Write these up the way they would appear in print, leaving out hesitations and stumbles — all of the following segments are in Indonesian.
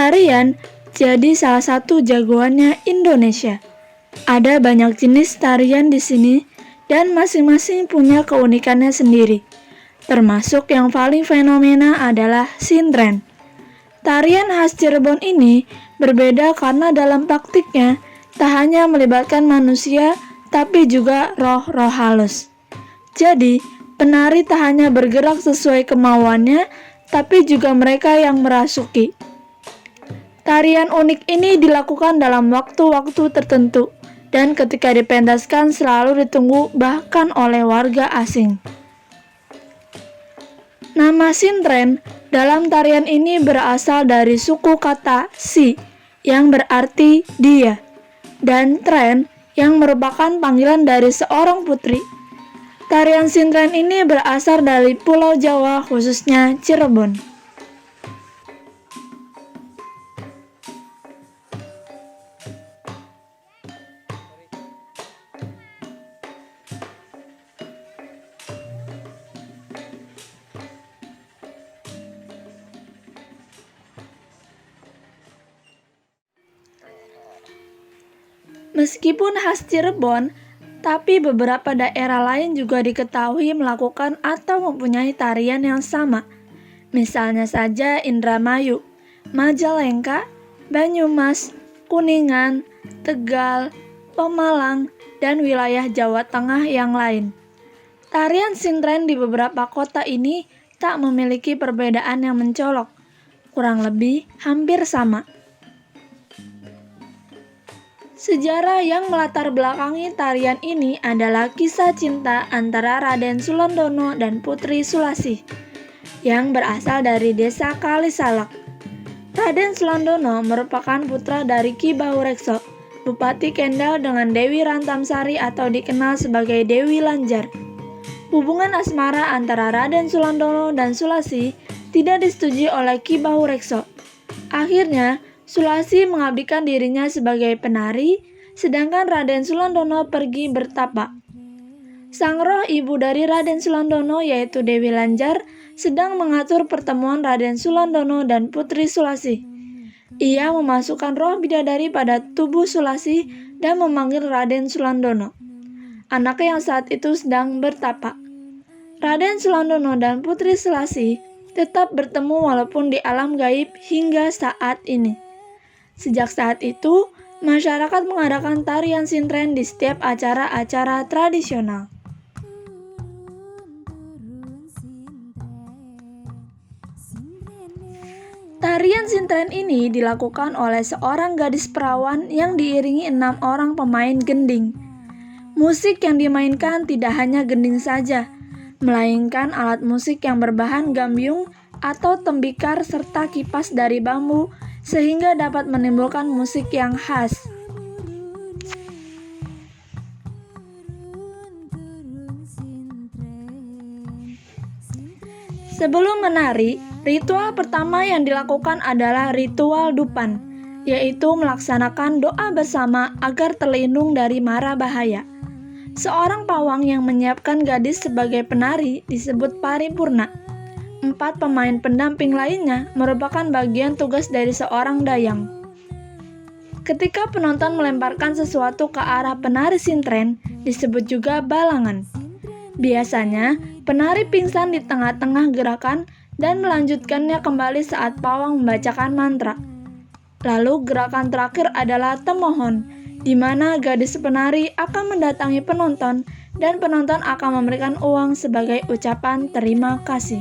Tarian jadi salah satu jagoannya Indonesia. Ada banyak jenis tarian di sini dan masing-masing punya keunikannya sendiri. Termasuk yang paling fenomena adalah sintren. Tarian khas Cirebon ini berbeda karena dalam praktiknya tak hanya melibatkan manusia tapi juga roh-roh halus. Jadi, penari tak hanya bergerak sesuai kemauannya, tapi juga mereka yang merasuki. Tarian unik ini dilakukan dalam waktu-waktu tertentu, dan ketika dipentaskan selalu ditunggu bahkan oleh warga asing. Nama sintren dalam tarian ini berasal dari suku kata si, yang berarti dia, dan tren, yang merupakan panggilan dari seorang putri. Tarian sintren ini berasal dari Pulau Jawa, khususnya Cirebon. Meskipun khas Cirebon, tapi beberapa daerah lain juga diketahui melakukan atau mempunyai tarian yang sama. Misalnya saja Indramayu, Majalengka, Banyumas, Kuningan, Tegal, Pemalang, dan wilayah Jawa Tengah yang lain. Tarian sintren di beberapa kota ini tak memiliki perbedaan yang mencolok, kurang lebih hampir sama. Sejarah yang melatar belakangi tarian ini adalah kisah cinta antara Raden Sulandono dan Putri Sulasih yang berasal dari desa Kalisalak. Raden Sulandono merupakan putra dari Ki Bahurekso, Bupati Kendal, dengan Dewi Rantamsari atau dikenal sebagai Dewi Lanjar. Hubungan asmara antara Raden Sulandono dan Sulasih tidak disetujui oleh Ki Bahurekso. Akhirnya, Sulasih mengabdikan dirinya sebagai penari, sedangkan Raden Sulandono pergi bertapa. Sang roh ibu dari Raden Sulandono, yaitu Dewi Lanjar, sedang mengatur pertemuan Raden Sulandono dan Putri Sulasih. Ia memasukkan roh bidadari pada tubuh Sulasih dan memanggil Raden Sulandono, anaknya yang saat itu sedang bertapa. Raden Sulandono dan Putri Sulasih tetap bertemu walaupun di alam gaib hingga saat ini. Sejak saat itu, masyarakat mengadakan tarian sintren di setiap acara-acara tradisional. Tarian sintren ini dilakukan oleh seorang gadis perawan yang diiringi 6 orang pemain gending. Musik yang dimainkan tidak hanya gending saja, melainkan alat musik yang berbahan gambyung atau tembikar serta kipas dari bambu, sehingga dapat menimbulkan musik yang khas. Sebelum menari, ritual pertama yang dilakukan adalah ritual dupan, yaitu melaksanakan doa bersama agar terlindung dari mara bahaya. Seorang pawang yang menyiapkan gadis sebagai penari disebut paripurna. 4 pemain pendamping lainnya merupakan bagian tugas dari seorang dayang. Ketika penonton melemparkan sesuatu ke arah penari sintren, disebut juga balangan. Biasanya, penari pingsan di tengah-tengah gerakan dan melanjutkannya kembali saat pawang membacakan mantra. Lalu gerakan terakhir adalah temohon, di mana gadis penari akan mendatangi penonton dan penonton akan memberikan uang sebagai ucapan terima kasih.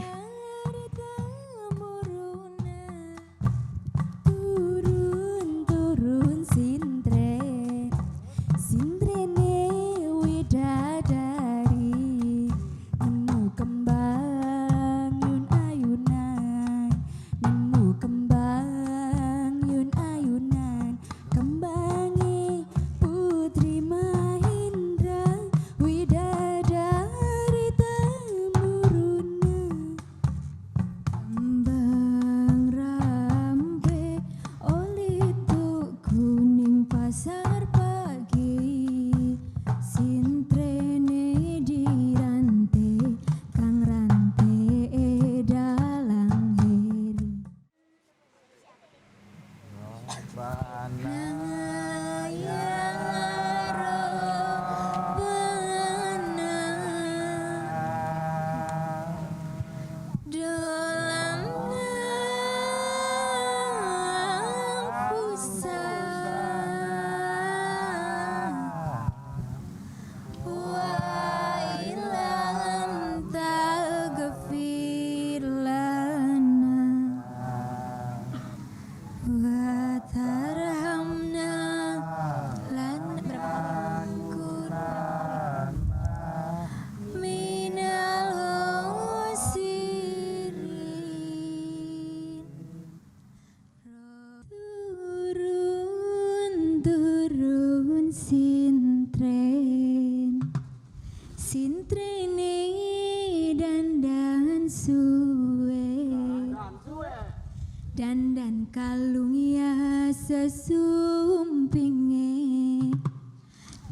Dandan kalung ya sesumpinge,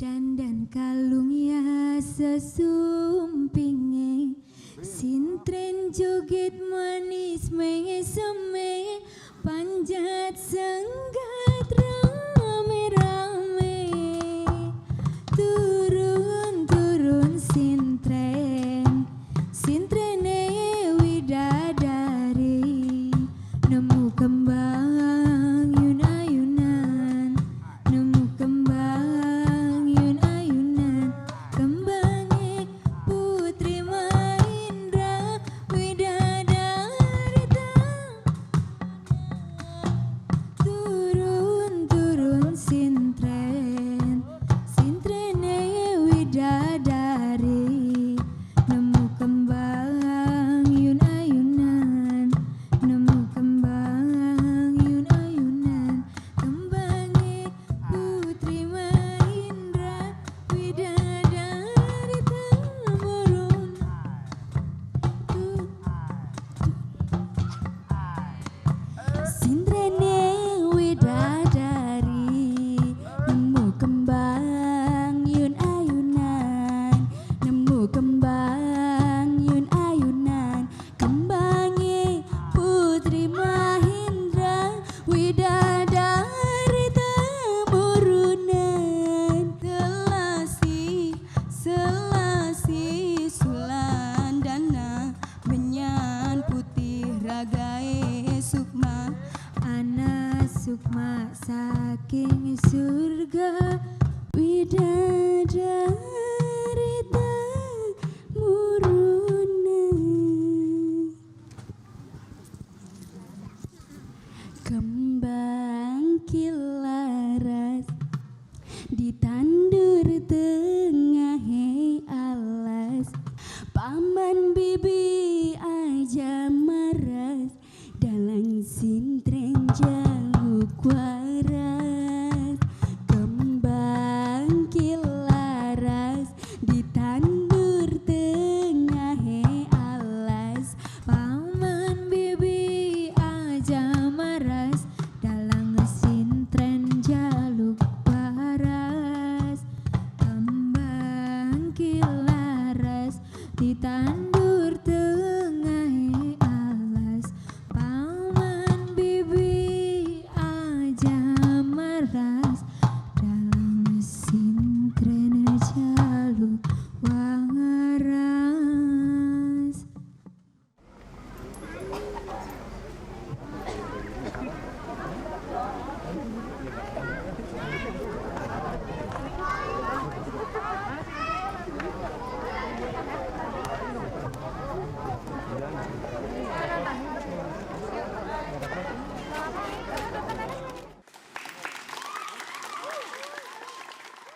dandan kalung ya sesumpinge, sintren joget manis mengeseme, panjat senggat rame-rame, turun-turun sintren, sintrene widadari, nemu kembang yun-ayunan, nemu kembang yun-ayunan, kembange putri Maindra widadari turun-turun sintren, sintrene widadari, nemu kembang yun-ayunan, nemu kembang yun-ayunan, kembange putri Maindra widadari temurun. Sintrene widadari, nemu kembang yun-ayunan, nemu kembang yun-ayunan, kembange putri Mahendra widadari temurunan. Selasi sulandana, menyan putih ragae sukma, anak sukma saking surga widadari.